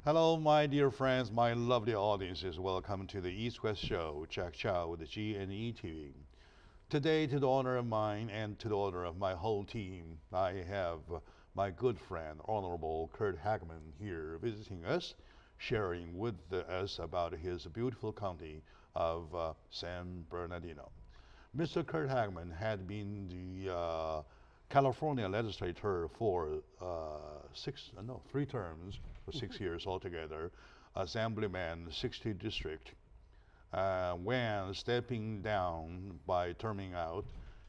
Hello, my dear friends, my lovely audiences. Welcome to the East-West Show, Jack Chow with the G&E TV. Today, to the honor of mine and to the honor of my whole team, I have my good friend, Honorable Kurt Hagman, here visiting us, sharing with us about his beautiful county of San Bernardino. Mr. Kurt Hagman had been the California legislator for 3 terms, for 6 years altogether, Assemblyman, 60th District. When stepping down by terming out,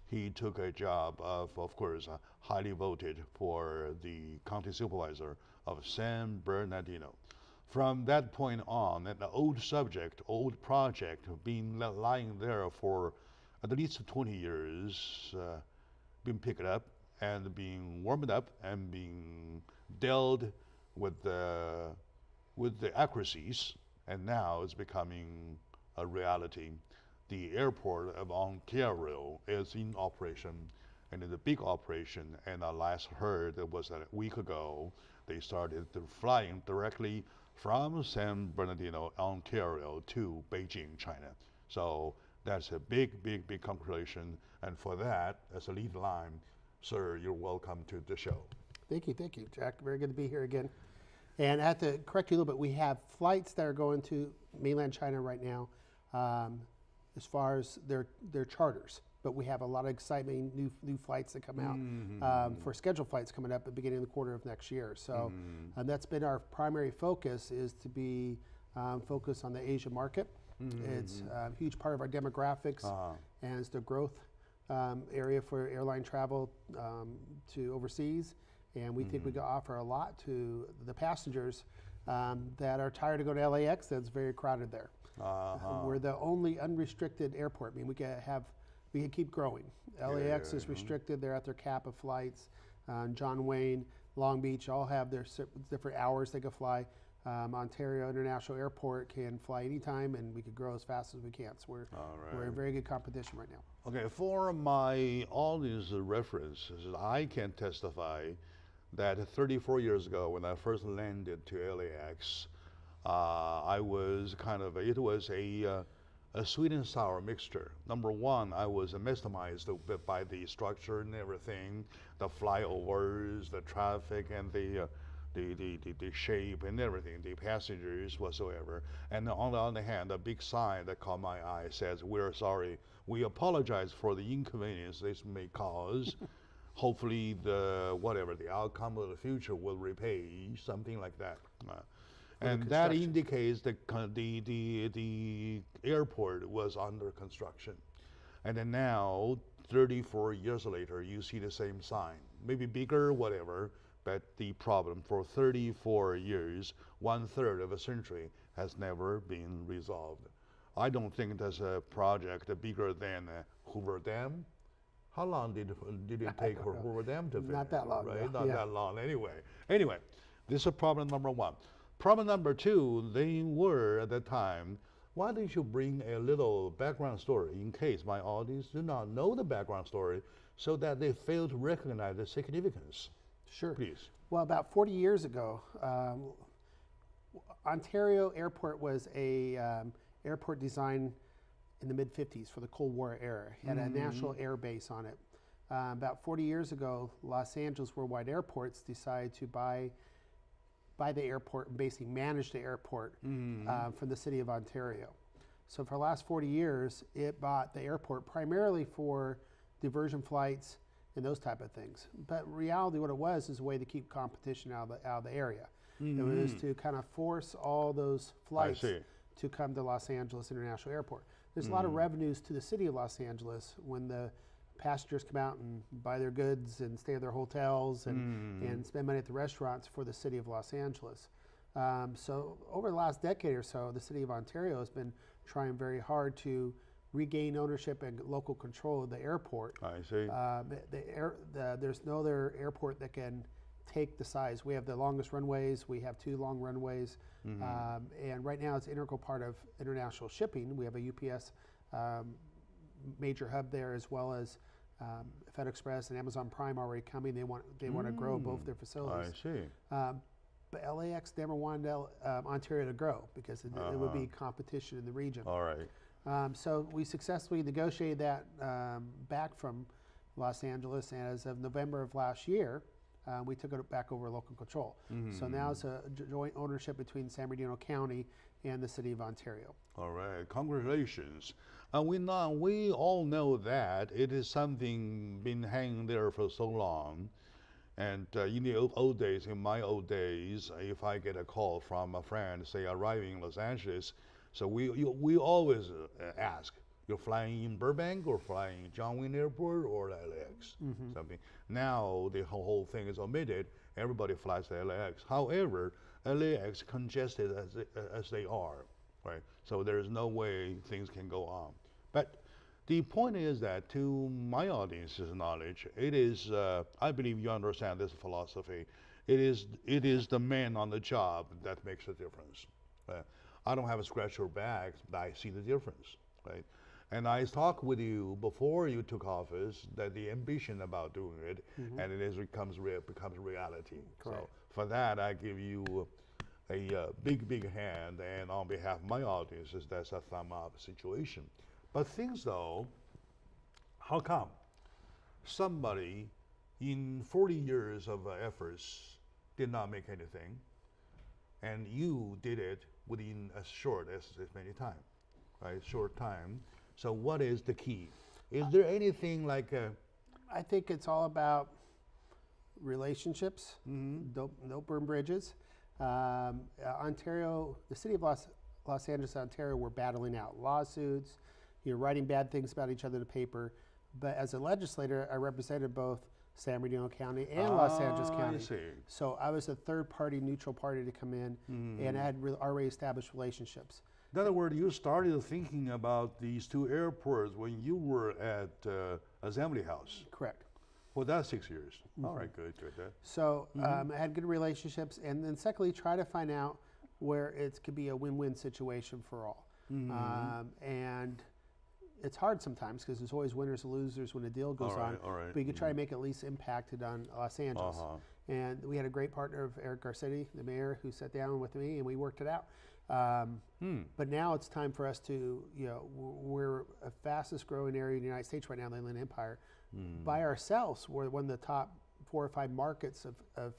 he took a job of course, highly voted for the county supervisor of San Bernardino. From that point on, an old project, been lying there for at least 20 years, been picked up and being warmed up and being dealt with the accuracies, and now it's becoming a reality. The airport of Ontario is in operation, and it's a big operation. And I last heard it was a week ago they started flying directly from San Bernardino, Ontario to Beijing, China. So that's a big congratulations. And for that, as a lead line, sir, you're welcome to the show. Thank you, Jack. Very good to be here again. And I have to correct you a little bit. We have flights that are going to mainland China right now, as far as their charters. But we have a lot of exciting new flights that come out for scheduled flights coming up at the beginning of the quarter of next year. So that's been our primary focus, is to be focused on the Asia market. It's a huge part of our demographics, and it's the growth area for airline travel to overseas. And we think we can offer a lot to the passengers that are tired of going to LAX. That's very crowded there. We're the only unrestricted airport. I mean, we can keep growing. LAX is restricted. They're at their cap of flights. John Wayne, Long Beach all have their different hours they can fly. Ontario International Airport can fly anytime, and we could grow as fast as we can. So we're in very good competition right now. Okay, for my audience references, I can testify that 34 years ago, when I first landed to LAX, I was it was a sweet and sour mixture. Number one, I was mesmerized by the structure and everything, the flyovers, the traffic, and the shape and everything, the passengers whatsoever. And on the other hand, a big sign that caught my eye says, "We're sorry. We apologize for the inconvenience this may cause. Hopefully the outcome of the future will repay," something like that. And that indicates that the airport was under construction. And then now, 34 years later, you see the same sign, maybe bigger, whatever, but the problem for 34 years, 1/3 of a century, has never been resolved. I don't think there's a project bigger than Hoover Dam. How long did it take for Hoover Dam to finish? Not that long, right? No. Not that long, anyway. Anyway, this is problem number one. Problem number two, they were at the time, why don't you bring a little background story in case my audience do not know the background story, so that they fail to recognize the significance? Sure. Please. Well, about 40 years ago, Ontario Airport was a airport designed in the mid-50s for the Cold War era. It had a national air base on it. About 40 years ago, Los Angeles Worldwide Airports decided to buy the airport and basically manage the airport from the city of Ontario. So for the last 40 years, it bought the airport primarily for diversion flights and those type of things. But in reality, what it was is a way to keep competition out of the area. It was to kind of force all those flights to come to Los Angeles International Airport. There's a lot of revenues to the city of Los Angeles when the passengers come out and buy their goods and stay at their hotels and spend money at the restaurants for the city of Los Angeles. So over the last decade or so, the city of Ontario has been trying very hard to regain ownership and local control of the airport. I see. There's no other airport that can take the size. We have the longest runways. We have 2 long runways. And right now it's an integral part of international shipping. We have a UPS major hub there, as well as FedExpress and Amazon Prime already coming. They want to grow both their facilities. I see. but LAX never wanted Ontario to grow because it would be competition in the region. All right. So we successfully negotiated that back from Los Angeles, and as of November of last year, we took it back over local control. So now it's a joint ownership between San Bernardino County and the City of Ontario. All right, congratulations. We all know that it is something been hanging there for so long. And in the old days, in my old days, if I get a call from a friend, say arriving in Los Angeles, so we always ask, you're flying in Burbank or flying John Wayne Airport or LAX, something. Now the whole thing is omitted. Everybody flies to LAX. However, LAX congested as they are, right? So there's no way things can go on. But the point is that, to my audience's knowledge, it is, I believe you understand this philosophy, it is the man on the job that makes the difference. I don't have a scratch your back, but I see the difference, right? And I talked with you before you took office that the ambition about doing it, and it becomes reality. Correct. So for that, I give you a big hand, and on behalf of my audiences, that's a thumb up situation. But things though, how come somebody in 40 years of efforts did not make anything, and you did it within as short as many time, right? Short time. So what is the key? Is there anything like I think it's all about relationships. Don't burn bridges. Ontario, the city of Los Angeles, Ontario, were battling out lawsuits. You're writing bad things about each other in the paper. But as a legislator, I represented both San Bernardino County and Los Angeles County. I see. So I was a third-party, neutral party to come in, and I had already established relationships. In other words, you started thinking about these two airports when you were at Assembly House. Correct. Well, that's 6 years. All right, good. So I had good relationships, and then secondly, try to find out where it could be a win-win situation for all. And it's hard sometimes because there's always winners and losers when a deal goes on. All right. But you can try to make it at least impacted on Los Angeles. And we had a great partner of Eric Garcetti, the mayor, who sat down with me and we worked it out. But now it's time for us to, we're a fastest growing area in the United States right now in the Inland Empire. By ourselves, we're one of the top 4 or 5 markets of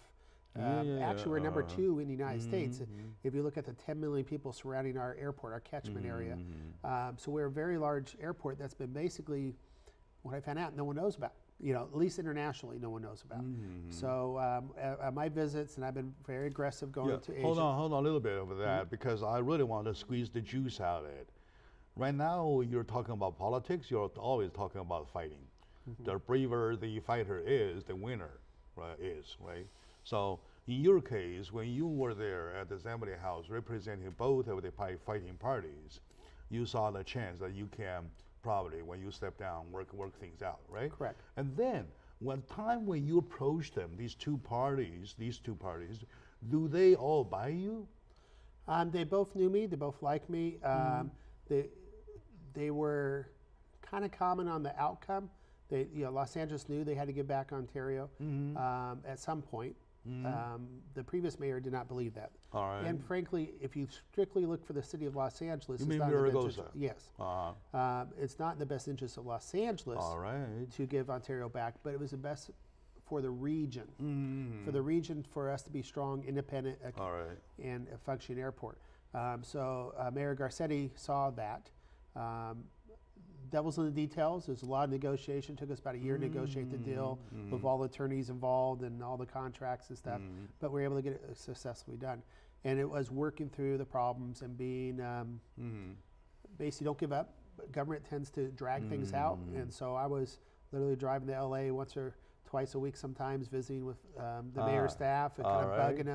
actually, we're number 2 in the United States. If you look at the 10 million people surrounding our airport, our catchment area. So we're a very large airport that's been basically, what I found out, no one knows about. At least internationally, no one knows about. So at my visits, and I've been very aggressive going to Asia. Hold on a little bit over that, because I really want to squeeze the juice out of it. Right now, you're talking about politics. You're always talking about fighting. The braver the fighter is, the winner right? So in your case, when you were there at the Assembly House representing both of the fighting parties, you saw the chance that you can probably, when you step down, work things out, right? Correct. And then, when you approach them, these two parties, do they all buy you? They both knew me. They both liked me. They were kind of common on the outcome. Los Angeles knew they had to give back Ontario at some point. The previous mayor did not believe that. All right. And frankly, if you strictly look for the city of Los Angeles, you it's mean not Marigosa? Yes. It's not in the best interest of Los Angeles to give Ontario back, but it was the best for the region. For the region, for us to be strong, independent, and a functioning airport. So Mayor Garcetti saw that. Devil's in the details. There's a lot of negotiation. Took us about a year to negotiate the deal with all the attorneys involved and all the contracts and stuff. But we were able to get it successfully done. And it was working through the problems and being basically don't give up. But government tends to drag things out. And so I was literally driving to LA once or twice a week sometimes, visiting with the mayor's staff and kind of bugging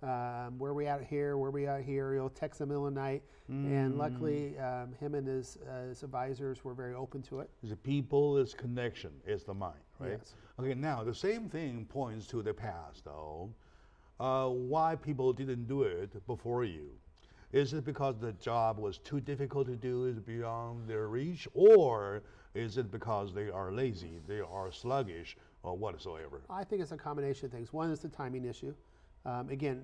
them. Where we at here? Where we at here? You'll text them in the middle of the night. And luckily, him and his advisors were very open to it. The people is connection, is the mind, right? Yes. Okay, now the same thing points to the past, though. Why people didn't do it before you? Is it because the job was too difficult to do, is beyond their reach, or is it because they are lazy, they are sluggish, or whatsoever? I think it's a combination of things. One is the timing issue. Again,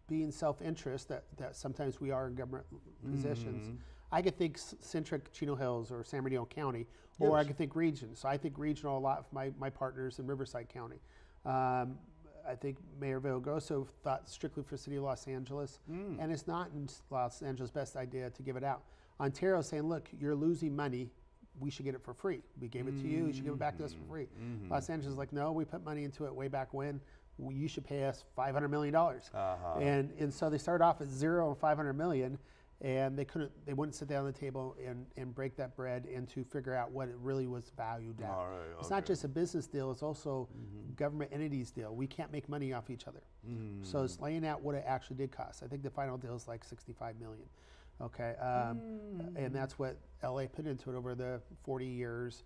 being self-interest that sometimes we are in government positions, I could think centric Chino Hills or San Bernardino County, or I could think region. So I think regional a lot for my partners in Riverside County. I think Mayor Villalgrosso thought strictly for the city of Los Angeles, and it's not in Los Angeles' best idea to give it out. Ontario's saying, look, you're losing money, we should get it for free. We gave it to you, you should give it back to us for free. Los Angeles is like, no, we put money into it way back when. You should pay us $500 million. And so they started off at 0 and 500 million, and they wouldn't sit down at the table and break that bread and to figure out what it really was valued at. It's not just a business deal, it's also government entities deal. We can't make money off each other. So it's laying out what it actually did cost. I think the final deal is like 65 million. Okay, and that's what LA put into it over the 40 years,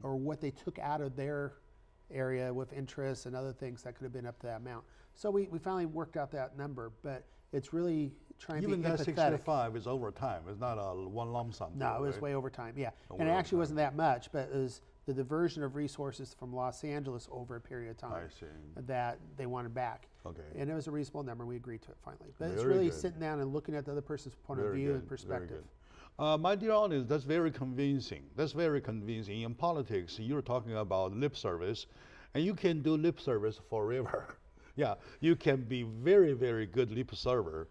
or what they took out of their area with interest and other things that could have been up to that amount. So we finally worked out that number, but it's really trying to be empathetic. Even that 65 is over time. It's not a one lump sum. No, it was way over time, yeah. And it actually wasn't that much, but it was the diversion of resources from Los Angeles over a period of time that they wanted back. Okay. And it was a reasonable number. We agreed to it finally. But it's really sitting down and looking at the other person's point of view and perspective. My dear audience, that's very convincing. That's very convincing. In politics, you're talking about lip service, and you can do lip service forever. Yeah, you can be very, very good lip server,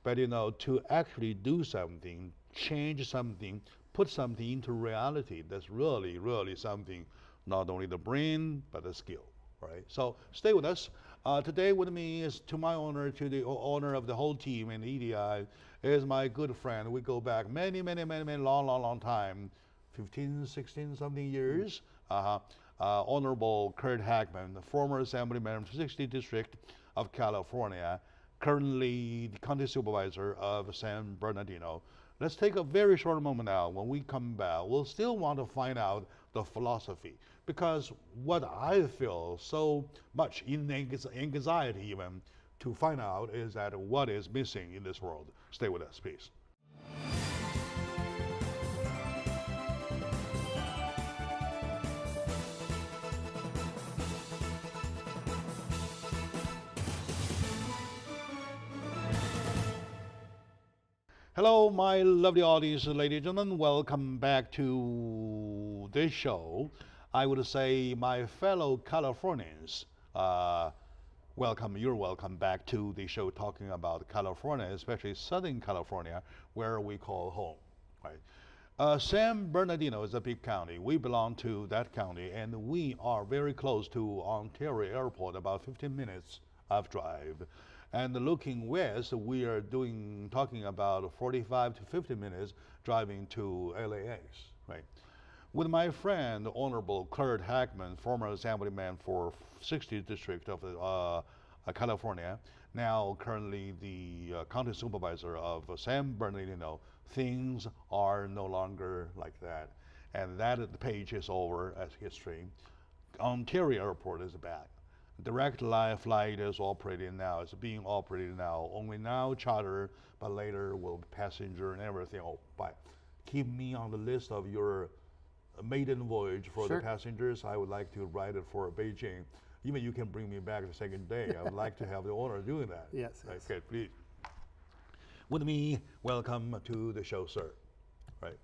but to actually do something, change something, put something into reality, that's really, really something, not only the brain, but the skill, right? So stay with us. Today with me is, to my honor, to the honor of the whole team in EDI, is my good friend. We go back many, long time, 15, 16 something years. Honorable Kurt Hackman, the former Assemblyman from 60th District of California, currently the County Supervisor of San Bernardino. Let's take a very short moment now. When we come back, we'll still want to find out the philosophy, because what I feel so much in anxiety even to find out is that what is missing in this world. Stay with us, please. Hello, my lovely audience, ladies and gentlemen. Welcome back to this show. I would say, my fellow Californians, you're welcome back to the show talking about California, especially Southern California, where we call home, right? San Bernardino is a big county. We belong to that county, and we are very close to Ontario Airport, about 15 minutes of drive. And looking west, we are talking about 45 to 50 minutes driving to LAX, right? With my friend, Honorable Kurt Hackman, former Assemblyman for 60th District of California, now currently the County Supervisor of San Bernardino, things are no longer like that. And that page is over as history. Ontario Airport is back. Direct flight is operating now. It's being operated now. Only now charter, but later will be passenger and everything. Oh, but keep me on the list of your maiden voyage for the passengers. I would like to ride it for Beijing. Even you can bring me back the second day. I would like to have the honor of doing that. Yes. Okay, please. With me, welcome to the show, sir. Right.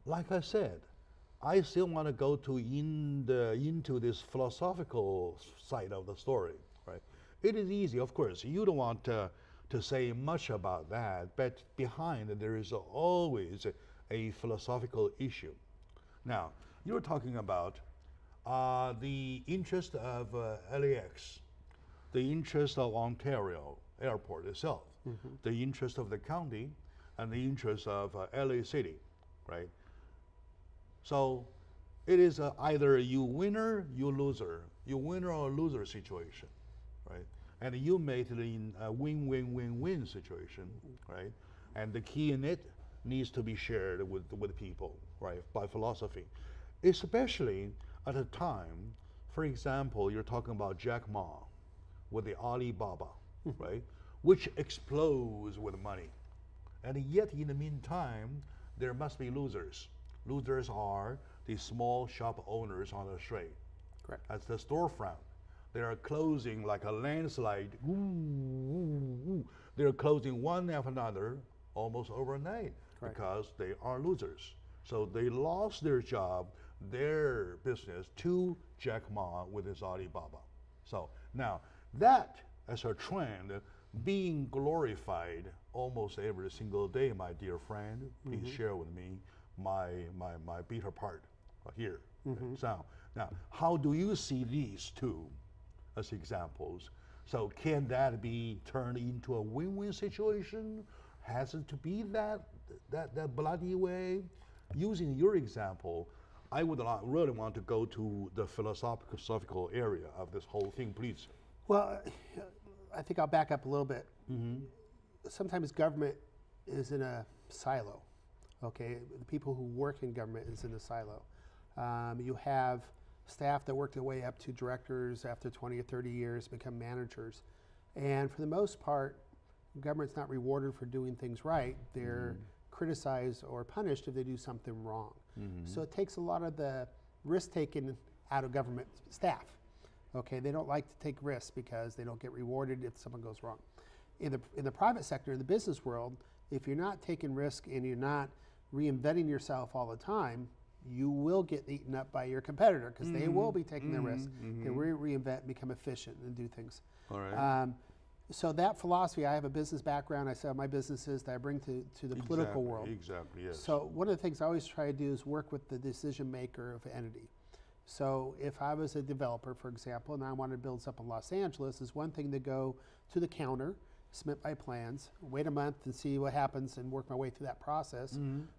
Like I said, I still want to go into this philosophical side of the story, right? It is easy, of course. You don't want to say much about that, but behind there is always a philosophical issue. Now, you're talking about the interest of LAX, the interest of Ontario Airport itself, the interest of the county, and the interest of LA City, right? So it is either you winner, you loser, you winner or loser situation, right? And you made it in a win-win-win-win situation, right? And the key in it needs to be shared with people, right? By philosophy, especially at a time, for example, you're talking about Jack Ma with the Alibaba, right? Which explodes with money. And yet in the meantime, there must be losers. Losers are the small shop owners on the street. Correct. That's the storefront. They are closing like a landslide. Ooh, ooh, ooh. they're closing one after another almost overnight. Correct. Because they are losers. So they lost their job, their business to Jack Ma with his Alibaba. So now that as a trend being glorified almost every single day, my dear friend, please share with me my bitter part here. So now, how do you see these two as examples? So can that be turned into a win-win situation? Has it to be that bloody way? Using your example, I would really want to go to the philosophical area of this whole thing, please. Well, I think I'll back up a little bit. Sometimes government is in a silo, okay? The people who work in government is in a silo. You have staff that work their way up to directors after 20 or 30 years, become managers. And for the most part, government's not rewarded for doing things right. They're criticized or punished if they do something wrong. So it takes a lot of the risk taken out of government staff. Okay, they don't like to take risks because they don't get rewarded if something goes wrong. In the private sector, in the business world, if you're not taking risk and you're not reinventing yourself all the time, you will get eaten up by your competitor because they will be taking the risk. They will reinvent, become efficient, and do things. All right. So that philosophy, I have a business background. I sell my businesses that I bring to the political world. Exactly, yes. So one of the things I always try to do is work with the decision maker of an entity. So if I was a developer, for example, and I wanted to build something in Los Angeles, it's one thing to go to the counter, submit my plans, wait a month and see what happens and work my way through that process.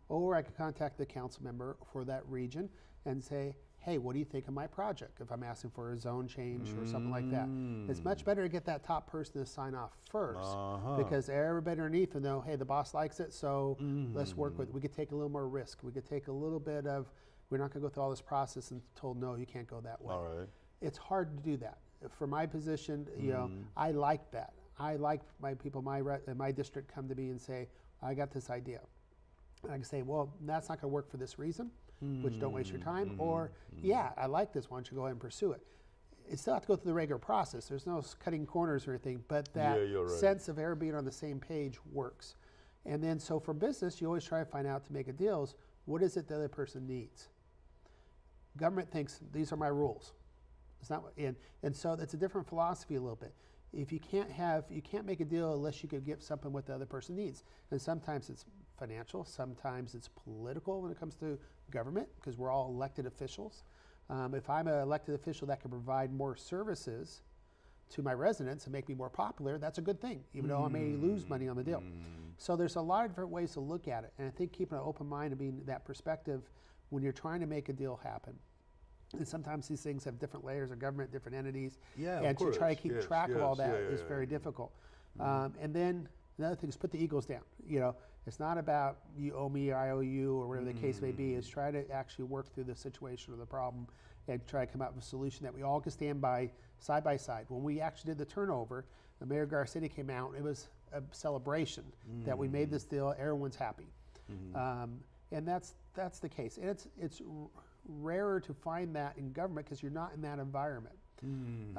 Or I could contact the council member for that region and say, hey, what do you think of my project? If I'm asking for a zone change or something like that. It's much better to get that top person to sign off first because everybody underneath will know, hey, the boss likes it, so let's work with it. We could take a little more risk. We could take a little bit of, we're not gonna go through all this process and told, no, you can't go that way. All right. It's hard to do that. For my position, you know, I like that. I like my people in my district come to me and say, I got this idea. And I can say, well, that's not gonna work for this reason, which don't waste your time, or yeah, I like this, why don't you go ahead and pursue it. It still have to go through the regular process. There's no cutting corners or anything, but that sense of everybody being on the same page works. And then so for business, you always try to find out to make a deal is, what is it the other person needs? Government thinks, these are my rules. It's not, and so that's a different philosophy a little bit. If you can't make a deal unless you could give something what the other person needs. And sometimes it's financial, sometimes it's political when it comes to government, because we're all elected officials. If I'm an elected official that can provide more services to my residents and make me more popular, that's a good thing, even though I may lose money on the deal. So there's a lot of different ways to look at it. And I think keeping an open mind and being that perspective when you're trying to make a deal happen. And sometimes these things have different layers of government, different entities. And to try to keep track of all that is very difficult. And then another thing is put the egos down. You know, it's not about you owe me or I owe you or whatever the case may be. It's try to actually work through the situation or the problem and try to come up with a solution that we all can stand by side. When we actually did the turnover, the Mayor Garcetti came out. It was a celebration that we made this deal. Everyone's happy, and that's the case. And it's rarer to find that in government because you're not in that environment. In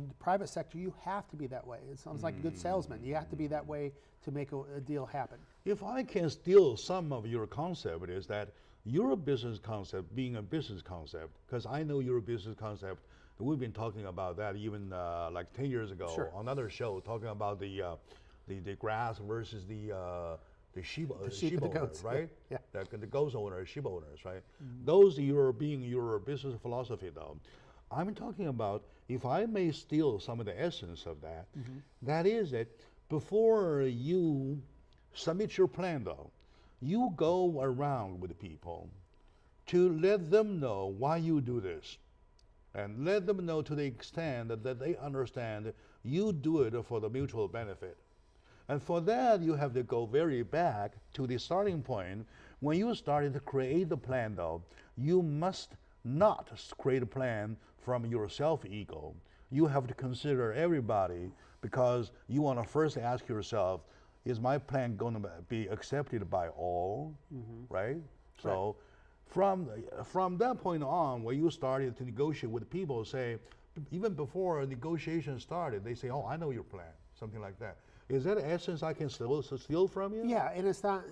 the private sector, you have to be that way. It sounds like a good salesman. You have to be that way to make a deal happen. If I can steal some of your concept, is that your business concept being a business concept, because I know your business concept, we've been talking about that even like 10 years ago on another show, talking about the grass versus the sheep the goats, owners, right? Yeah. The goats owners, sheep owners, right? Those being your business philosophy though. I'm talking about, if I may steal some of the essence of that, that is that before you submit your plan though, you go around with people to let them know why you do this. And let them know to the extent that they understand you do it for the mutual benefit. And for that, you have to go very back to the starting point. When you started to create the plan though, you must not create a plan from your self-ego. You have to consider everybody, because you want to first ask yourself, is my plan going to be accepted by all, right? So from that point on, where you started to negotiate with people, say, even before negotiations started, they say, oh, I know your plan, something like that. Is that essence I can steal from you? Yeah, and it's not,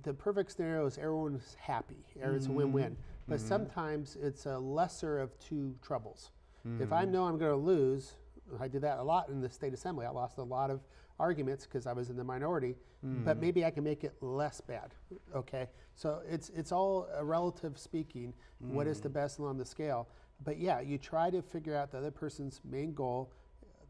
the perfect scenario is everyone's happy, or it's a win-win. But sometimes it's a lesser of two troubles. If I know I'm going to lose, I did that a lot in the state assembly. I lost a lot of arguments because I was in the minority, but maybe I can make it less bad. Okay, so it's all a relative speaking. What is the best along the scale? But yeah, you try to figure out the other person's main goal,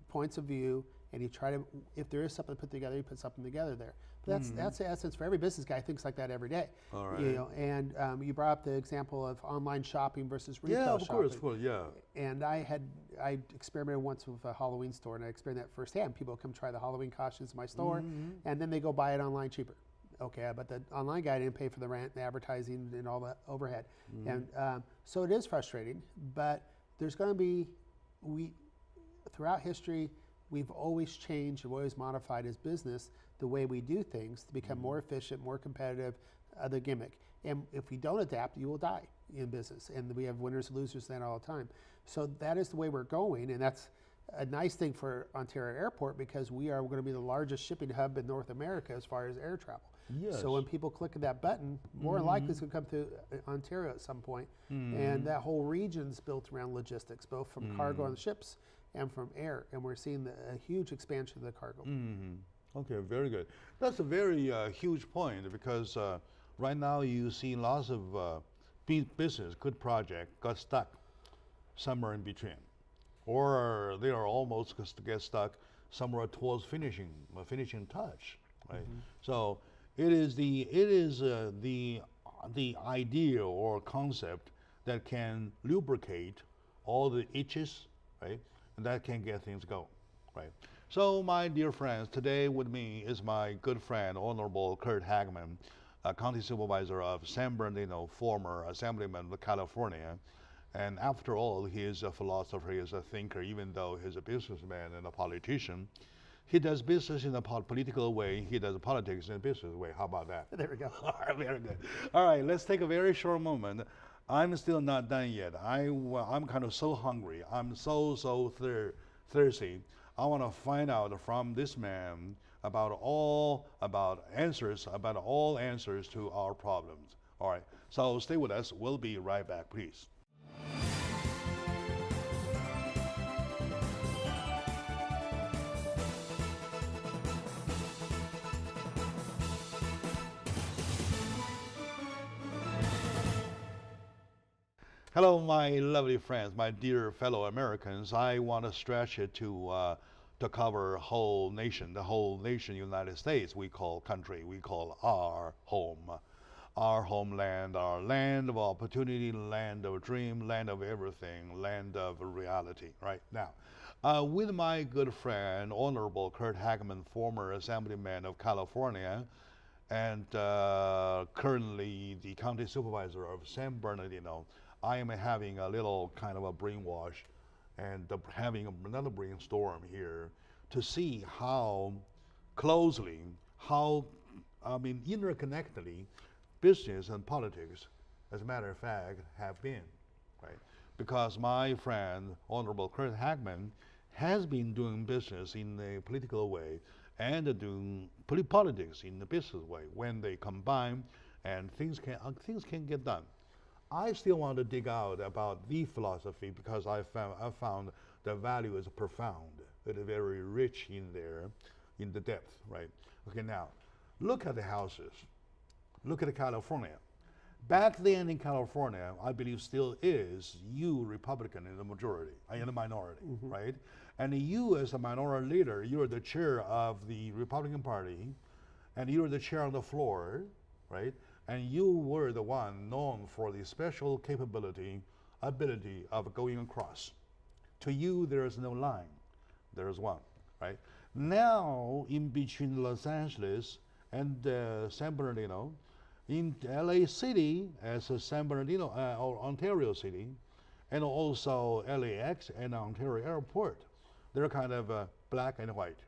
points of view, and you try to, if there is something to put together, you put something together there. But that's the essence for every business guy. Thinks like that every day. All right. You know, and you brought up the example of online shopping versus retail Yeah, of shopping. course, yeah. And I experimented once with a Halloween store, and I experienced that firsthand. People come try the Halloween costumes in my store, and then they go buy it online cheaper. Okay, but the online guy didn't pay for the rent, the advertising, and all the overhead. And so it is frustrating, but there's going to be, throughout history, we've always changed, we've always modified as business the way we do things to become more efficient, more competitive, other gimmick. And if we don't adapt, you will die in business. And we have winners and losers then all the time. So that is the way we're going, and that's a nice thing for Ontario Airport because we are going to be the largest shipping hub in North America as far as air travel. Yes. So when people click that button, more than likely it's going to come to Ontario at some point. And that whole region's built around logistics, both from cargo on the ships and from air. And we're seeing a huge expansion of the cargo. Okay, very good. That's a very huge point because right now you see lots of business, good project, got stuck somewhere in between. Or they are almost to get stuck somewhere towards finishing touch, right? So it is the idea or concept that can lubricate all the itches, right? And that can get things going, right? So my dear friends, today with me is my good friend, Honorable Kurt Hagman, County Supervisor of San Bernardino, former Assemblyman of California. And after all, he is a philosopher, he is a thinker, even though he's a businessman and a politician. He does business in a political way, he does politics in a business way. How about that? There we go. All right, very good. All right, let's take a very short moment. I'm still not done yet. I'm kind of so hungry. I'm so thirsty. I want to find out from this man about all answers to our problems. All right, so stay with us. We'll be right back, please. Hello, my lovely friends, my dear fellow Americans. I want to stretch it to cover whole nation, the whole nation, United States. We call country, we call our home, our homeland, our land of opportunity, land of dream, land of everything, land of reality. Right now, with my good friend, Honorable Kurt Hagman, former Assemblyman of California, and currently the County Supervisor of San Bernardino. I am having a little kind of a brainwash and having another brainstorm here to see how closely, interconnectedly business and politics, as a matter of fact, have been, right? Because my friend, Honorable Kurt Hagman, has been doing business in a political way and doing politics in the business way. When they combine, and things can get done. I still want to dig out about the philosophy because I found the value is profound. It is very rich in there, in the depth, right? Okay, now, look at the houses. Look at California. Back then in California, I believe still is you Republican in the majority, in the minority, right? And you as a minority leader, you're the chair of the Republican Party, and you're the chair on the floor, right? And you were the one known for the special ability of going across. To you, there is no line. There is one, right? Now, in between Los Angeles and San Bernardino, in LA City as a San Bernardino, or Ontario City, and also LAX and Ontario Airport, they're kind of black and white,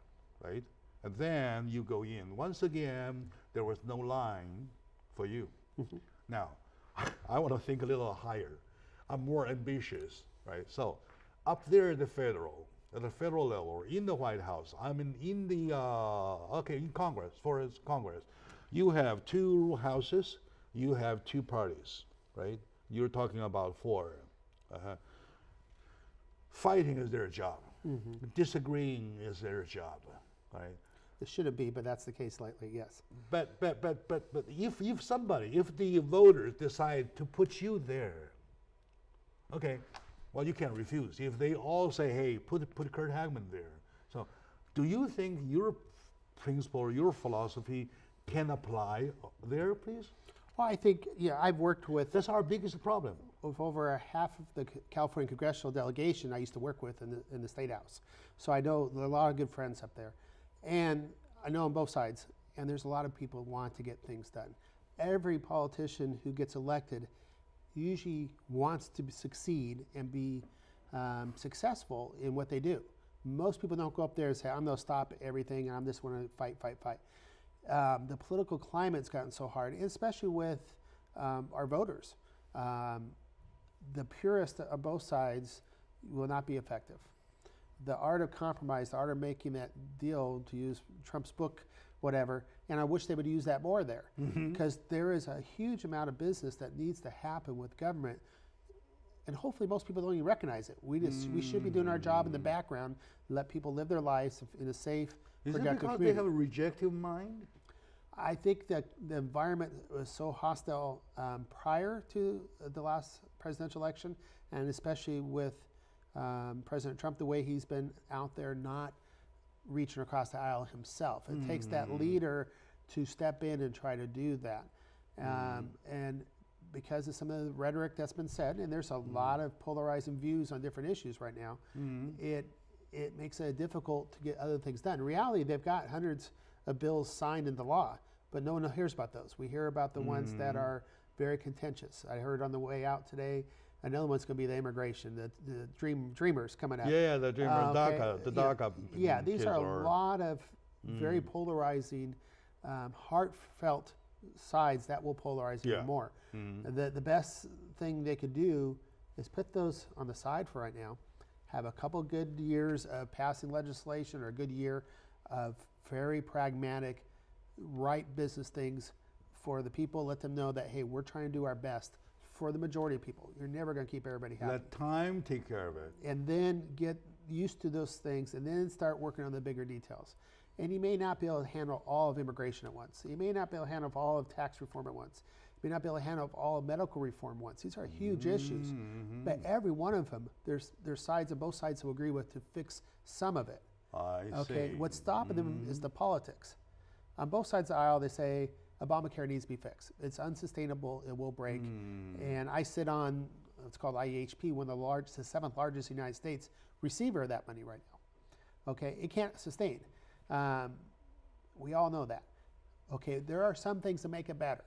right? And then you go in. Once again, there was no line for you. Now, I want to think a little higher. I'm more ambitious, right? So, up there at the federal, at the federal level, in the White House, I mean, in the, in Congress, for instance, Congress, you have 2 houses, you have 2 parties, right? You're talking about 4. Fighting is their job. Disagreeing is their job, right? It shouldn't be, but that's the case lately, yes. But if somebody, if the voters decide to put you there, okay, well, you can't refuse. If they all say, hey, put Kurt Hagman there. So do you think your principle or your philosophy can apply there, please? Well, I think, yeah, I've worked with... That's our biggest problem. With over a half of the California congressional delegation I used to work with in the State House. So I know a lot of good friends up there. And I know on both sides, and there's a lot of people who want to get things done. Every politician who gets elected usually wants to succeed and be successful in what they do. Most people don't go up there and say, I'm going to stop everything, and I'm just going to fight. The political climate's gotten so hard, especially with our voters. The purest of both sides will not be effective. The art of compromise, the art of making that deal, to use Trump's book, whatever, and I wish they would use that more there, because there is a huge amount of business that needs to happen with government, and hopefully most people don't even recognize it. We should be doing our job in the background, let people live their lives in a safe, productive community. Is it because they have a rejective mind? I think that the environment was so hostile prior to the last presidential election, and especially with President Trump, the way he's been out there not reaching across the aisle himself. It takes that leader to step in and try to do that. And because of some of the rhetoric that's been said, and there's a lot of polarizing views on different issues right now, it makes it difficult to get other things done. In reality, they've got hundreds of bills signed into law, but no one hears about those. We hear about the ones that are very contentious. I heard on the way out today, another one's going to be the immigration, the dreamers coming up. Yeah, the dreamer, the DACA. Yeah, these are a lot of very polarizing, heartfelt sides that will polarize even more. The best thing they could do is put those on the side for right now, have a couple good years of passing legislation or a good year of very pragmatic, right business things for the people. Let them know that, hey, we're trying to do our best for the majority of people. You're never going to keep everybody happy. Let time take care of it. And then get used to those things and then start working on the bigger details. And you may not be able to handle all of immigration at once. You may not be able to handle all of tax reform at once. You may not be able to handle all of medical reform once. These are huge issues. But every one of them, there's sides on both sides who agree with to fix some of it. I see. What's stopping them is the politics. On both sides of the aisle, they say Obamacare needs to be fixed. It's unsustainable. It will break. And I sit on, it's called IEHP, one of the 7th largest United States receiver of that money right now. Okay, it can't sustain. We all know that. Okay, there are some things to make it better.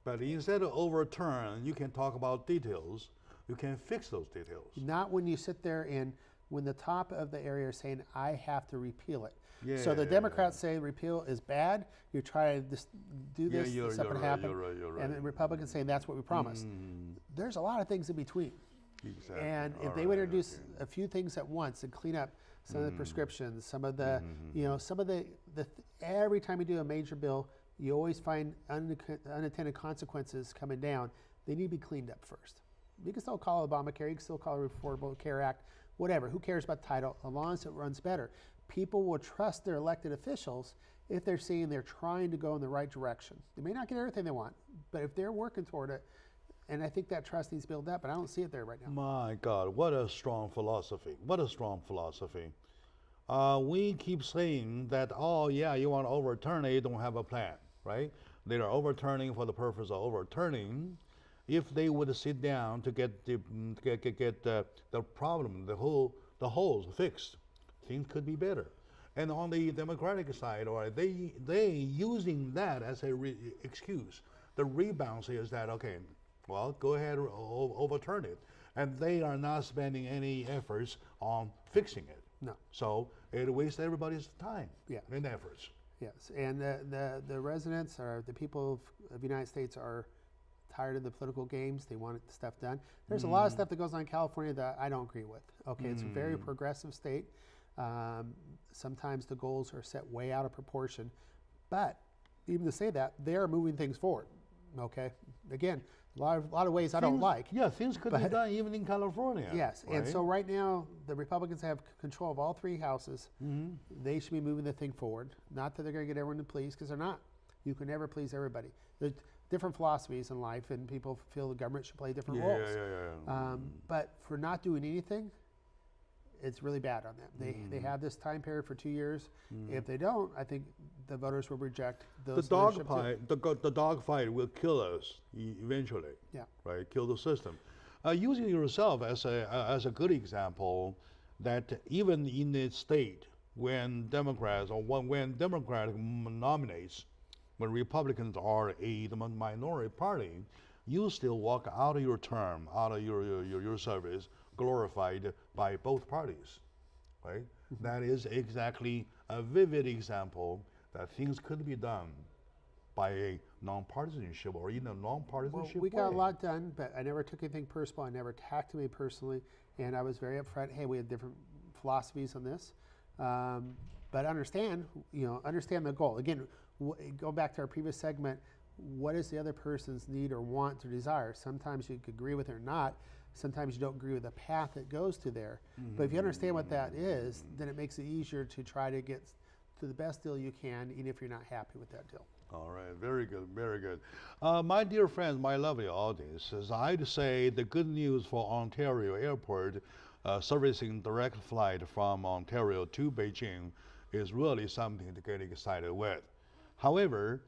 But instead of overturn, you can talk about details. You can fix those details. Not when you sit there and when the top of the area is saying, I have to repeal it. So the Democrats say repeal is bad. You try to do this, something happen. And the Republicans saying that's what we promised. There's a lot of things in between. Exactly. And if they would introduce a few things at once and clean up some of the prescriptions, some of the, some of the every time you do a major bill, you always find unintended consequences coming down. They need to be cleaned up first. You can still call it Obamacare, you can still call it Affordable Care Act, whatever. Who cares about the title, as long as it runs better? People will trust their elected officials if they're seeing they're trying to go in the right direction. They may not get everything they want, but if they're working toward it, and I think that trust needs to build up, but I don't see it there right now. My God, what a strong philosophy. What a strong philosophy. We keep saying that, oh yeah, you want to overturn it, you don't have a plan, right? They are overturning for the purpose of overturning. If they would sit down to get the problem, the holes fixed, things could be better. And on the Democratic side, or they using that as a excuse. The rebound is that, okay, well, go ahead and overturn it. And they are not spending any efforts on fixing it. No. So it wastes everybody's time and efforts. Yes, and the residents or the people of the United States are tired of the political games. They want stuff done. There's a lot of stuff that goes on in California that I don't agree with. Okay, it's a very progressive state. Sometimes the goals are set way out of proportion, but even to say that, they are moving things forward. Okay, again, a lot of ways I don't like. Yeah, things could be done even in California. Yes, right? And so right now the Republicans have control of all 3 houses. They should be moving the thing forward. Not that they're going to get everyone to please, because they're not. You can never please everybody. There's different philosophies in life, and people feel the government should play different roles. But for not doing anything, it's really bad on them. They have this time period for 2 years. If they don't, I think the voters will reject those. The dog fight will kill us eventually. Yeah. Right. Kill the system. Using yourself as a good example, that even in the state when Democrats when Democrat nominates, when Republicans are a minority party, you still walk out of your term, out of your service, glorified by both parties, right? That is exactly a vivid example that things could be done by a non-partisanship or even a non-partisanship we got a lot done, but I never took anything personal. I never attacked me personally, and I was very upfront. Hey, we have different philosophies on this, but understand the goal. Again, go back to our previous segment. What is the other person's need or want or desire? Sometimes you could agree with it or not. Sometimes you don't agree with the path that goes to there. But if you understand what that is, then it makes it easier to try to get to the best deal you can, even if you're not happy with that deal. All right, very good, very good. My dear friends, my lovely audience, as I'd say, the good news for Ontario Airport, servicing direct flight from Ontario to Beijing, is really something to get excited with. However,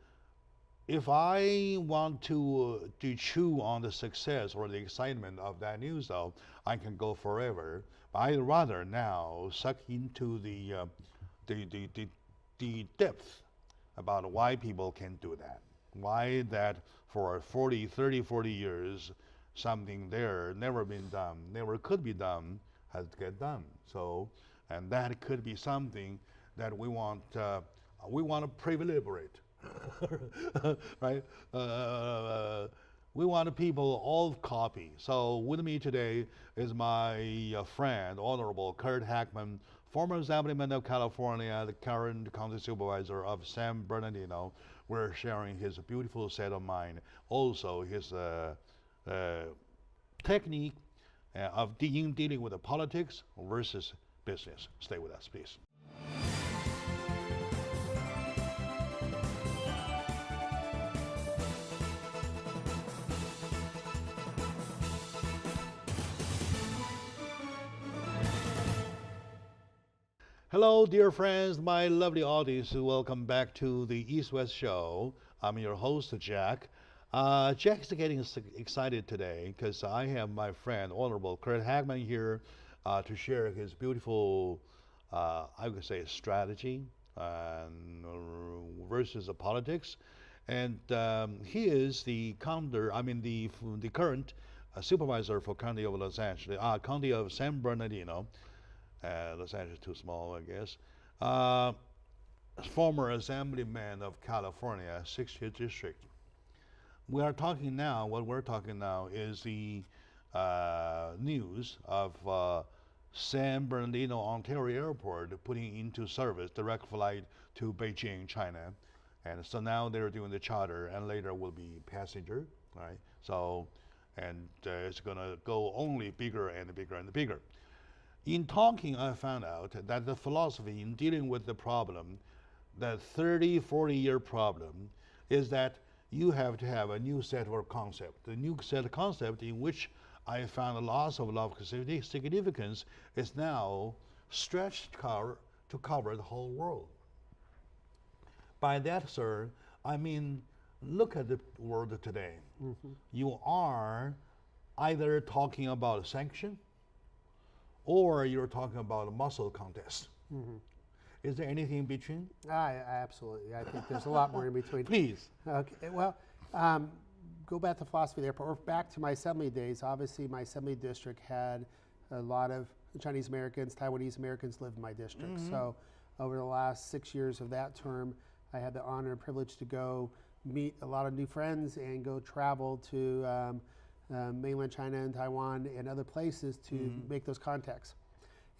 if I want to chew on the success or the excitement of that news, though, I can go forever. But I'd rather now suck into the depth about why people can do that. Why that for 40 years, something there never been done, never could be done, has to get done. So, and that could be something that we want to pre-liberate. Right? We want people all copy. So with me today is my friend, Honorable Kurt Hackman, former Assemblyman of California, the current county supervisor of San Bernardino. We're sharing his beautiful set of mind, also his technique of dealing with the politics versus business. Stay with us, please. Hello, dear friends, my lovely audience. Welcome back to the East-West Show. I'm your host, Jack. Jack's getting excited today because I have my friend, Honorable Kurt Hackman, here to share his beautiful, I would say, strategy versus the politics. And he is the current supervisor for County of Los Angeles, County of San Bernardino. Los Angeles too small, I guess. Former Assemblyman of California, 6th District. What we're talking now is the news of San Bernardino, Ontario Airport putting into service direct flight to Beijing, China. And so now they're doing the charter and later will be passenger, right? So, and it's gonna go only bigger and bigger and bigger. In talking, I found out that the philosophy in dealing with the problem, that 30-40-year problem, is that you have to have a new set of concept. The new set of concept in which I found lots of significance is now stretched to cover the whole world. By that, sir, I mean, look at the world today. You are either talking about sanction, or you're talking about a muscle contest. Is there anything in between? Absolutely. I think there's a lot more in between. Please. Okay. Well, go back to philosophy there, or back to my assembly days. Obviously, my assembly district had a lot of Chinese Americans, Taiwanese Americans live in my district. So over the last 6 years of that term, I had the honor and privilege to go meet a lot of new friends and go travel to mainland China and Taiwan and other places to make those contacts.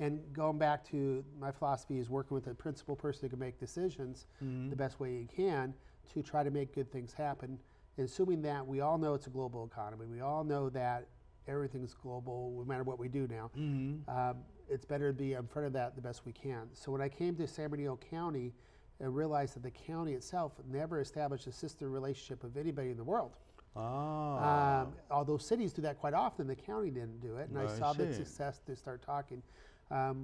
And going back to my philosophy is working with a principal person who can make decisions the best way you can to try to make good things happen. And assuming that we all know it's a global economy, we all know that everything's global no matter what we do now, it's better to be in front of that the best we can. So when I came to San Bernardino County, I realized that the county itself never established a sister relationship with anybody in the world. Although cities do that quite often, the county didn't do it, and I saw the success to start talking.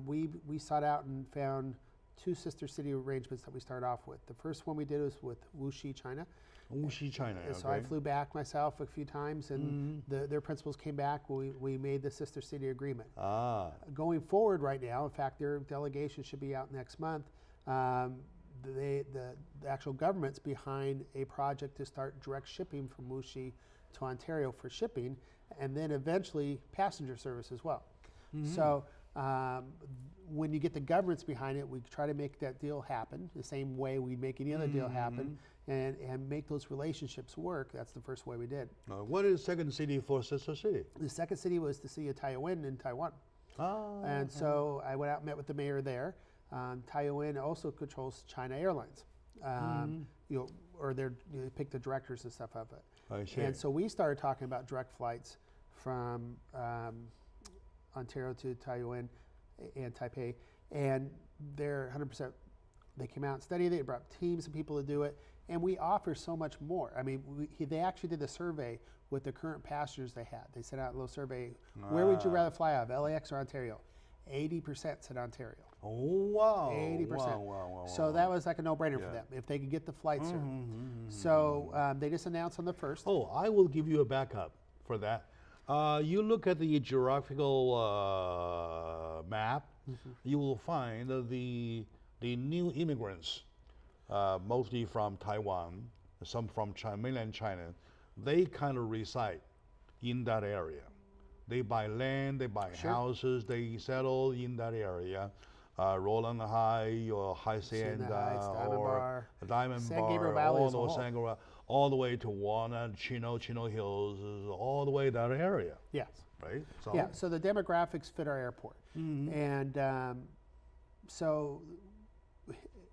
We sought out and found 2 sister city arrangements that we started off with. The first one we did was with Wuxi, China. Wuxi, China. So I flew back myself a few times, and their principals came back. We made the sister city agreement. Going forward right now, in fact, their delegation should be out next month. The actual government's behind a project to start direct shipping from Wuxi to Ontario for shipping, and then eventually passenger service as well. So when you get the governments behind it, we try to make that deal happen the same way we make any other deal happen, and make those relationships work. That's the first way we did. What is the second city for sister city? The second city was the city of Taiyuan in Taiwan. And so I went out and met with the mayor there. Taiyuan also controls China Airlines, or they pick the directors and stuff of it. I see. And so we started talking about direct flights from Ontario to Taiyuan and Taipei, and they're 100%. They came out and studied it. They brought teams of people to do it, and we offer so much more. I mean, they actually did a survey with the current passengers they had. They sent out a little survey. Where would you rather fly out of, LAX or Ontario? 80% said Ontario. Oh, wow. 80%. Wow. So that was like a no-brainer for them if they could get the flights here. So they just announced on the 1st. Oh, I will give you a backup for that. You look at the geographical map, you will find the new immigrants, mostly from Taiwan, some from mainland China, they kind of reside in that area. They buy land, they buy houses, they settle in that area. Roland High or Hacienda or Diamond San Bar, Gabriel Valley all those San Gabriel, all the way to Walnut, Chino Hills, all the way that area. Yes. Right? So Yeah, so the demographics fit our airport. And so,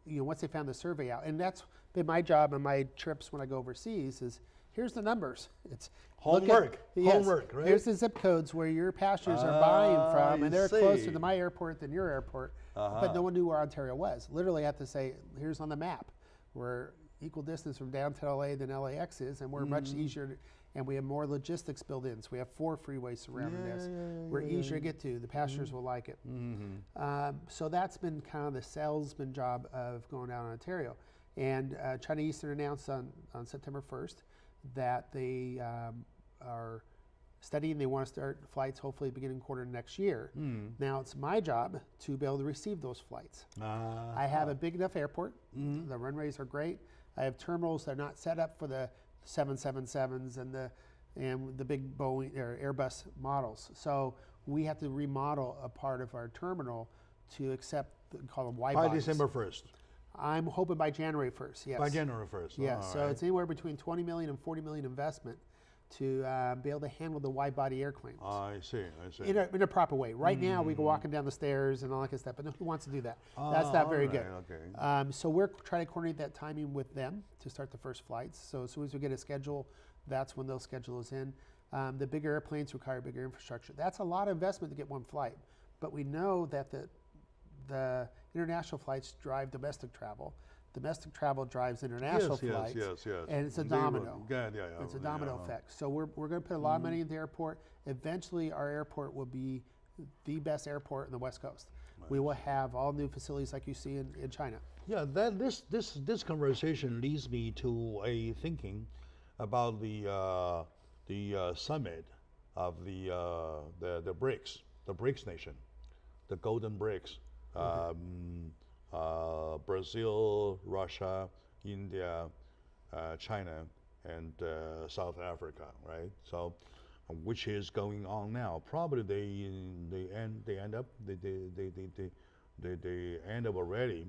once they found the survey out, and that's been my job on my trips when I go overseas, is here's the numbers. It's homework, right? Here's the zip codes where your passengers are buying from, and they're closer to my airport than your airport. But no one knew where Ontario was. Literally, I have to say, here's on the map. We're equal distance from downtown LA than LAX is, and we're much easier, and we have more logistics built in. So we have 4 freeways surrounding us. We're easier to get to. The passengers will like it. So that's been kind of the salesman job of going down to Ontario. And China Eastern announced on September 1st that they are studying. They want to start flights hopefully beginning quarter next year. Now it's my job to be able to receive those flights. I have a big enough airport. The runways are great. I have terminals that are not set up for the 777s and the big Boeing or Airbus models. So we have to remodel a part of our terminal to accept, call them wide bodies. By December 1st. I'm hoping by January 1st, yes. By January 1st. Yes, so it's anywhere between 20 million and 40 million investment to be able to handle the wide body airplanes. I see. In a proper way. Right now, we go walking down the stairs and all that kind of stuff, but who wants to do that? That's not very good. Okay. So we're trying to coordinate that timing with them to start the first flights. So as soon as we get a schedule, that's when they'll schedule us in. The bigger airplanes require bigger infrastructure. That's a lot of investment to get one flight, but we know that the international flights drive domestic travel. Domestic travel drives international flights. Yes. And it's a domino. Yeah. It's a domino effect. So we're going to put a lot of money into the airport. Eventually, our airport will be the best airport in the West Coast. Nice. We will have all new facilities like you see in China. Yeah, this conversation leads me to a thinking about the summit of the BRICS, the BRICS nation, the Golden BRICS. Brazil, Russia, India, China, and South Africa, right? So, which is going on now? Probably they end up already.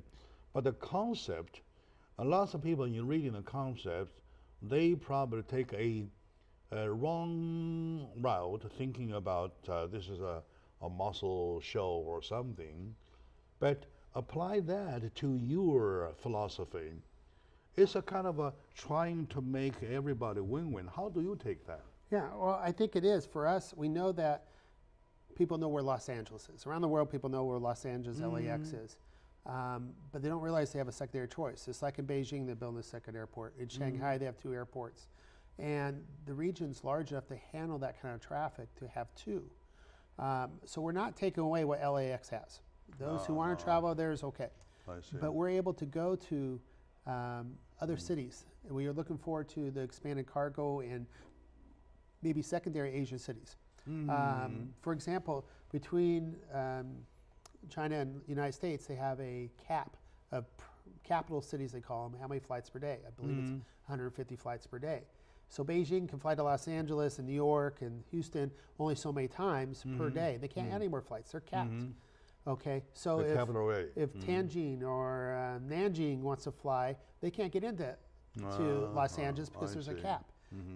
But the concept, lots of people in reading the concept, they probably take a wrong route, thinking about this is a muscle show or something. But apply that to your philosophy. It's a kind of a trying to make everybody win-win. How do you take that? Yeah, well, I think it is. For us, we know that people know where Los Angeles is. Around the world, people know where Los Angeles, LAX is. But they don't realize they have a secondary choice. It's like in Beijing, they're building a second airport. In Shanghai, they have 2 airports. And the region's large enough to handle that kind of traffic to have 2. So we're not taking away what LAX has. Those who want to travel there is okay. I see. But we're able to go to other cities. And we are looking forward to the expanded cargo and maybe secondary Asian cities. For example, between China and the United States, they have a cap of capital cities, they call them, how many flights per day. I believe it's 150 flights per day. So Beijing can fly to Los Angeles and New York and Houston only so many times per day. They can't add any more flights. They're capped. Okay, so if Tianjin or Nanjing wants to fly, they can't get into to Los Angeles because there's a cap.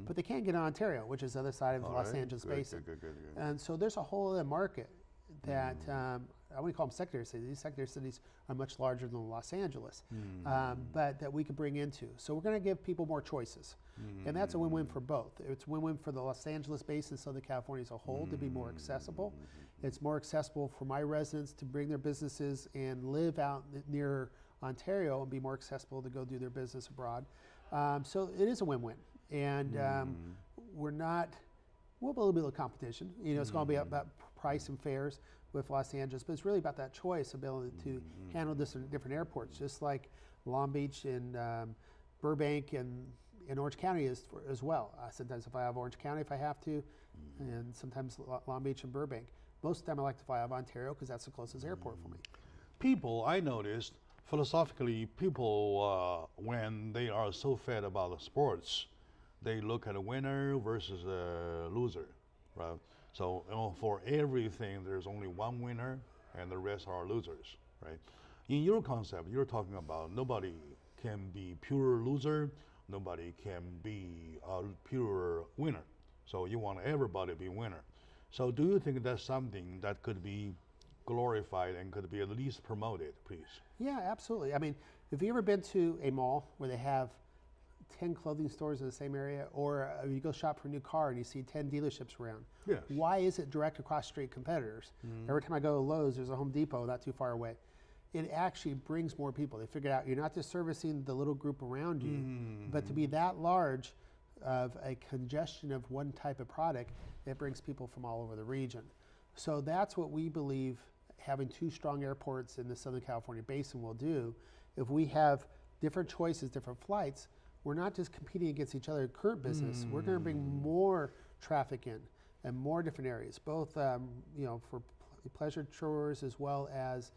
But they can get on Ontario, which is the other side of Los Angeles Basin. Good. And so there's a whole other market that I wouldn't call them secondary cities. These secondary cities are much larger than Los Angeles, but that we could bring into. So we're going to give people more choices. And that's a win-win for both. It's win-win for the Los Angeles Basin, Southern California as a whole to be more accessible. It's more accessible for my residents to bring their businesses and live out near Ontario and be more accessible to go do their business abroad. So it is a win-win. And we'll have a little bit of competition. You know, it's going to be about price and fares with Los Angeles, but it's really about that choice, ability to handle this in different airports, just like Long Beach and Burbank and Orange County is as well. Sometimes if I have Orange County, if I have to, and sometimes Long Beach and Burbank. Most of the time I like to fly out of Ontario because that's the closest airport for me. People, I noticed, philosophically, people, when they are so fed about the sports, they look at a winner versus a loser, right? So for everything, there's only one winner and the rest are losers, right? In your concept, you're talking about nobody can be pure loser, nobody can be a pure winner. So you want everybody to be winner. So do you think that's something that could be glorified and could be at least promoted, please? Yeah, absolutely. I mean, have you ever been to a mall where they have 10 clothing stores in the same area, or you go shop for a new car and you see 10 dealerships around? Yes. Why is it direct across street competitors? Every time I go to Lowe's, there's a Home Depot not too far away. It actually brings more people. They figured out you're not just servicing the little group around you, but to be that large of a congestion of one type of product, it brings people from all over the region. So that's what we believe having 2 strong airports in the Southern California Basin will do. If we have different choices, different flights, we're not just competing against each other in current business. We're going to bring more traffic in and more different areas, both you know, for pleasure tours as well as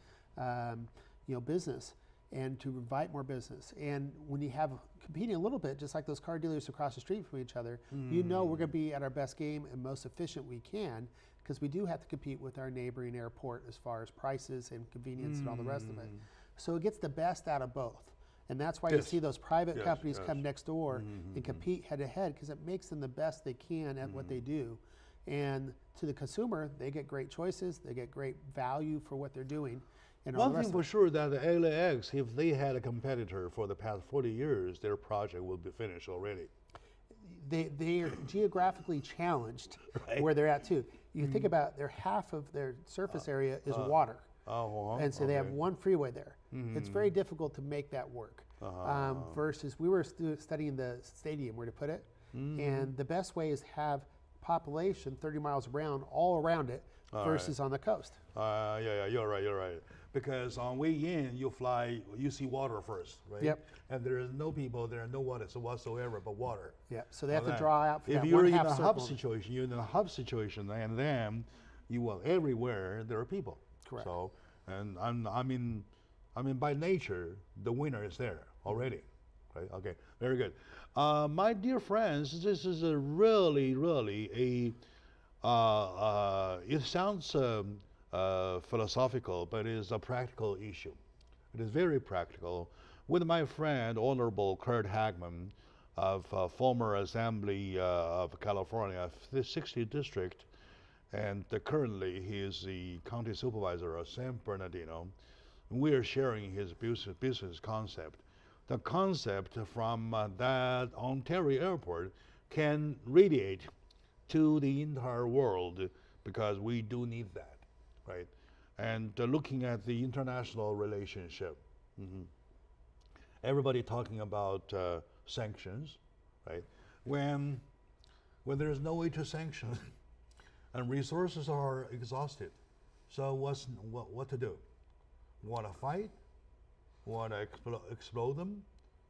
you know, business, and to invite more business. And when you have competing a little bit, just like those car dealers across the street from each other, you know we're going to be at our best game and most efficient we can, because we do have to compete with our neighboring airport as far as prices and convenience and all the rest of it. So it gets the best out of both. And that's why you see those private companies come next door and compete head to head, because it makes them the best they can at what they do. And to the consumer, they get great choices, they get great value for what they're doing. And one thing for sure that the LAX, if they had a competitor for the past 40 years, their project will be finished already. They are geographically challenged where they're at too. You think about half of their surface area is water. And so they have one freeway there. It's very difficult to make that work. Versus we were studying the stadium, where to put it. And the best way is have population 30 miles around, all around it, versus on the coast. Yeah, you're right. Because on way in, you fly, you see water first, right? Yep. And there is no people, there are no water whatsoever but water. Yeah, so they have to draw out for if that you're one in half a circle. hub situation, you're in a hub situation, and then you will everywhere there are people. Correct. So, and I mean, by nature, the winner is there already, right? Okay, very good. My dear friends, this is a really it sounds philosophical, but it is a practical issue. It is very practical. With my friend, Honorable Kurt Hagman, of former Assembly of California, the 60th District, and currently he is the county supervisor of San Bernardino. We are sharing his business concept. The concept from that Ontario airport can radiate to the entire world, because we do need that, right? And looking at the international relationship, everybody talking about sanctions, right? When there is no way to sanction, and resources are exhausted, so what to do? Want to fight? Want to explode them?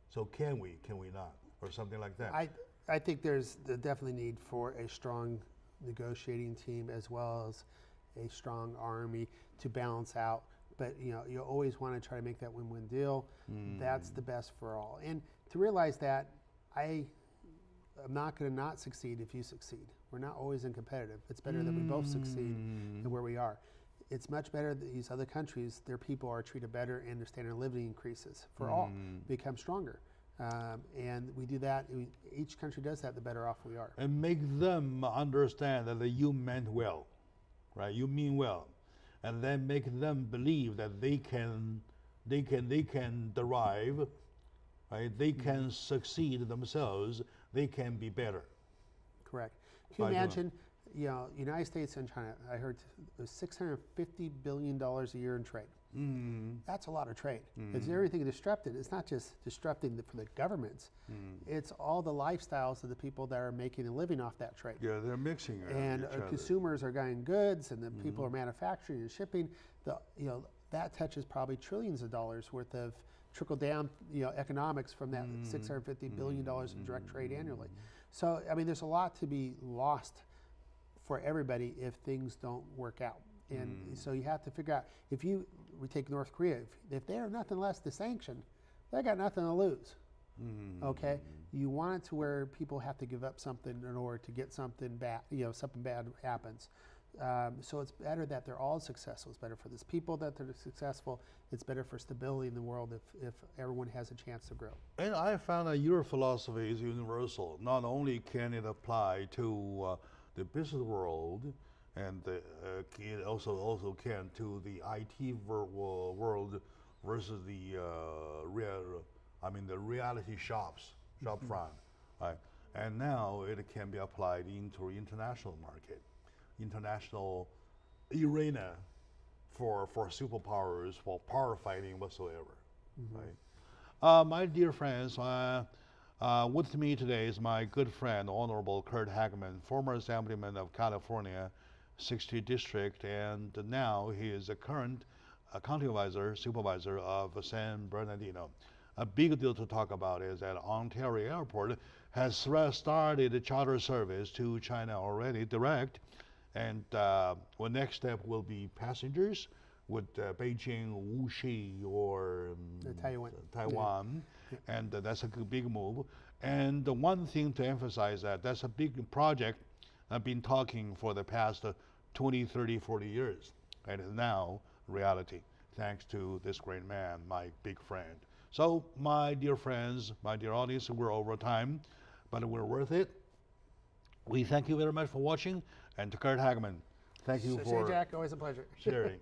So can we not, or something like that? I think there's definitely need for a strong negotiating team as well as a strong army to balance out. But you always want to try to make that win-win deal. That's the best for all. And to realize that I'm not going to not succeed if you succeed. We're not always competitive. It's better that we both succeed than where we are. It's much better that these other countries, their people are treated better and their standard of living increases for all, become stronger. And we do that, each country does that, the better off we are. And make them understand that you meant well, right? You mean well. And then make them believe that they can derive, right? They can succeed themselves, they can be better. Correct. Can you imagine, United States and China, I heard it was $650 billion a year in trade. That's a lot of trade. It's everything disrupted. It's not just disrupting for the governments. It's all the lifestyles of the people that are making a living off that trade. Yeah, they're mixing it. And consumers are buying goods, and the people are manufacturing and shipping. That touches probably trillions of dollars worth of trickle down economics from that $650 billion in direct trade annually. So I mean, there's a lot to be lost for everybody if things don't work out. And so you have to figure out, we take North Korea, if they are nothing less to sanction, they got nothing to lose. Okay, you want it to where people have to give up something in order to get something bad. Something bad happens. So it's better that they're all successful. It's better for these people that they're successful. It's better for stability in the world if everyone has a chance to grow. And I found that your philosophy is universal. Not only can it apply to the business world, and it also can to the IT world versus the reality shop front, right? And now it can be applied into international market, international arena for superpowers, for power fighting whatsoever, right? My dear friends, with me today is my good friend, Honorable Kurt Hageman, former Assemblyman of California, 60th District, and now he is the current county supervisor of San Bernardino. A big deal to talk about is that Ontario Airport has started a charter service to China already, direct, and the next step will be passengers with Beijing, Wuxi, or Taiwan. And that's a big move. And the one thing to emphasize that's a big project I've been talking for the past 20, 30, 40 years. And it's now reality, thanks to this great man, my big friend. So, my dear friends, my dear audience, we're over time, but we're worth it. We thank you very much for watching. And to Kurt Hageman, thank you for Jack, always a pleasure. sharing.